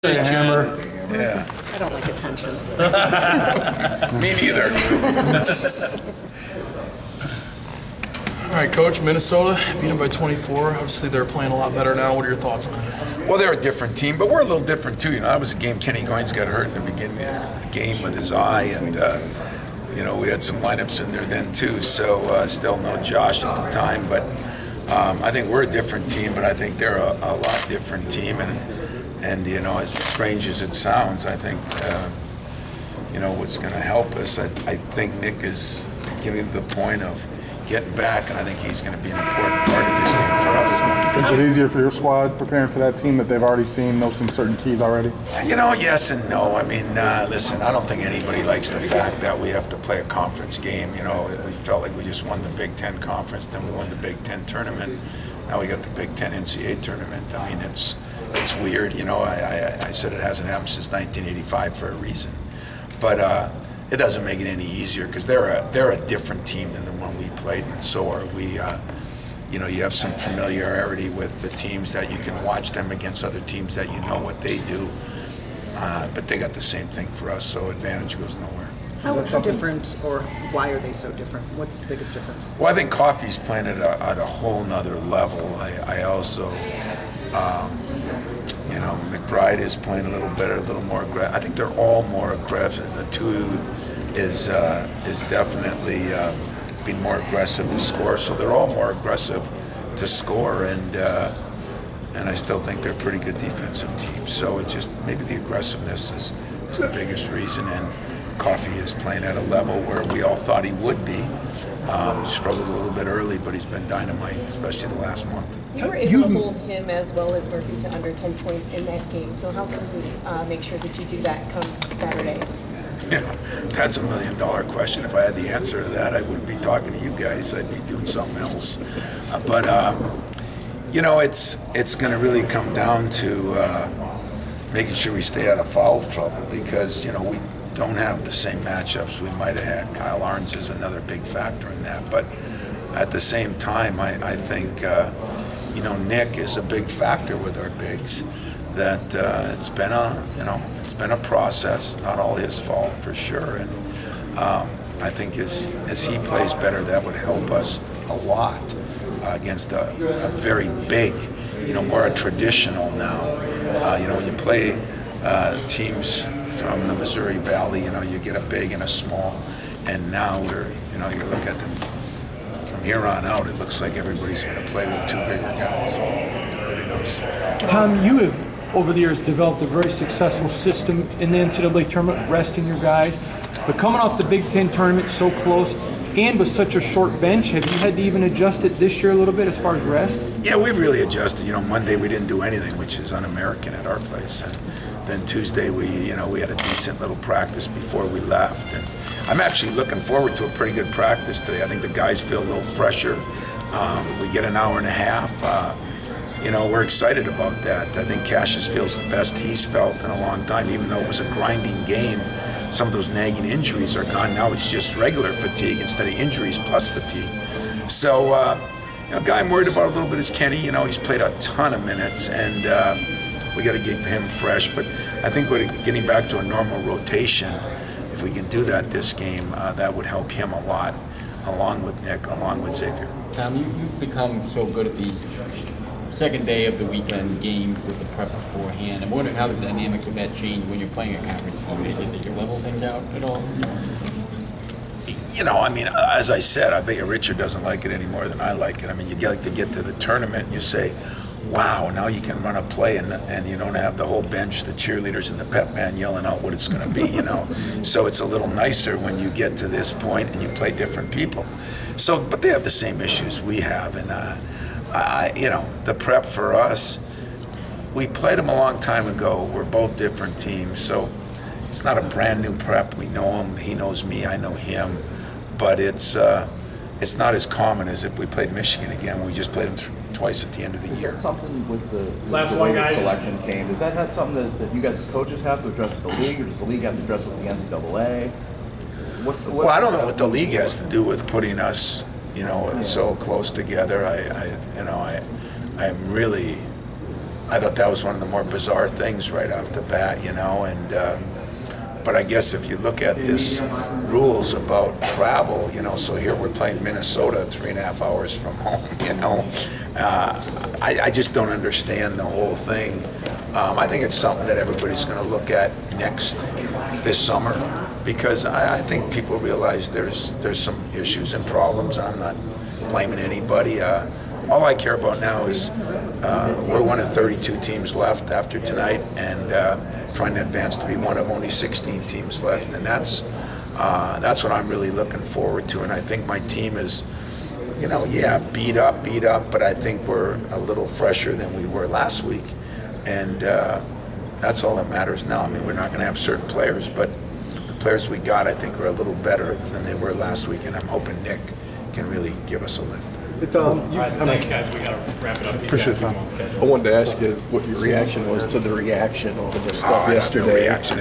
Hammer. Yeah. I don't like attention. Me neither. All right, Coach, Minnesota beat them by 24. Obviously, they're playing a lot better now. What are your thoughts on it? Well, they're a different team, but we're a little different too. You know, that was a game. Kenny Goins got hurt in the beginning of the game with his eye, and you know, we had some lineups in there then too. So still no Josh at the time, but I think we're a different team. But I think they're a lot different team, and you know, as strange as it sounds, I think you know what's going to help us. I think Nick is getting to the point of getting back, and I think he's going to be an important part of this game for us. Is it easier for your squad preparing for that team that they've already seen, know some certain keys already? You know, yes and no. I mean, listen, I don't think anybody likes the fact that we have to play a conference game. You know, we felt like we just won the Big Ten Conference, then we won the Big Ten Tournament. Now we got the Big Ten NCAA Tournament. I mean, it's weird. You know, I said it hasn't happened since 1985 for a reason. But it doesn't make it any easier because they're a different team than the one we played, and so are we. You know, you have some familiarity with the teams that you can watch them against other teams that you know what they do, but they got the same thing for us, so advantage goes nowhere. How different, or why are they so different? What's the biggest difference? Well, I think Coffey's playing at a whole nother level. I also, you know, McBride is playing a little better, a little more aggressive. I think they're all more aggressive. The two is definitely being more aggressive to score, so they're all more aggressive to score, and I still think they're a pretty good defensive team. So it's just maybe the aggressiveness is the biggest reason, and Coffey is playing at a level where we all thought he would be. Struggled a little bit early, but he's been dynamite, especially the last month. You were able to hold him as well as Murphy to under 10 points in that game, so how can you make sure that you do that come Saturday? Yeah, that's $1 million question. If I had the answer to that, I wouldn't be talking to you guys. I'd be doing something else. But you know, it's going to really come down to making sure we stay out of foul trouble, because you know we don't have the same matchups we might have had. Kyle Arns is another big factor in that, but at the same time, I think you know, Nick is a big factor with our bigs. That it's been a process, not all his fault for sure, and I think as he plays better, that would help us a lot against a very big, you know, more a traditional now. You know, when you play teams from the Missouri Valley, you know, you get a big and a small, and now you look at them from here on out, it looks like everybody's going to play with two bigger guys. Really nice. Tom, you have over the years developed a very successful system in the NCAA tournament, resting your guys. But coming off the Big Ten tournament so close and with such a short bench, have you had to even adjust it this year a little bit as far as rest? Yeah, we've really adjusted. You know, Monday we didn't do anything, which is un-American at our place. And then Tuesday we had a decent little practice before we left. And I'm actually looking forward to a pretty good practice today. I think the guys feel a little fresher. We get an hour and a half. You know, we're excited about that. I think Cassius feels the best he's felt in a long time, even though it was a grinding game. Some of those nagging injuries are gone. Now it's just regular fatigue instead of injuries plus fatigue. So, you know, a guy I'm worried about a little bit is Kenny. You know, he's played a ton of minutes, and we got to get him fresh. But I think we're getting back to a normal rotation. If we can do that this game, that would help him a lot, along with Nick, along with Xavier. Tom, you've become so good at these second day of the weekend game with the prep beforehand. I'm wondering how the dynamic of that changed when you're playing a conference game. Did you level things out at all? You know, I mean, as I said, I bet you Richard doesn't like it any more than I like it. I mean, you get to get to the tournament and you say, wow, now you can run a play and you don't have the whole bench, the cheerleaders and the pep band yelling out what it's going to be, you know. So it's a little nicer when you get to this point and you play different people. So, but they have the same issues we have, and you know, the prep for us, we played them a long time ago. We're both different teams, so it's not a brand new prep. We know him, he knows me, I know him, but it's not as common as if we played Michigan again. We just played them twice at the end of the year. Something with the way the selection came. Does that have something that you guys as coaches have to address with the league, or does the league have to address with the NCAA? Well, I don't know what the league has to do with putting us, you know, so close together. I'm really I thought that was one of the more bizarre things right off the bat, you know, and but I guess if you look at this rules about travel, you know, so here we're playing Minnesota 3.5 hours from home, you know. I just don't understand the whole thing. I think it's something that everybody's going to look at this summer, because I think people realize there's some issues and problems. I'm not blaming anybody. All I care about now is we're one of 32 teams left after tonight, and trying to advance to be one of only 16 teams left, and that's what I'm really looking forward to. And I think my team is, you know, yeah, beat up, but I think we're a little fresher than we were last week, and that's all that matters now. I mean, we're not going to have certain players, but the players we got, I think, are a little better than they were last week, and I'm hoping Nick can really give us a lift. Thanks, guys. We got to wrap it up. Appreciate the time. I wanted to ask you what your reaction was to the reaction to the stuff yesterday. Reaction.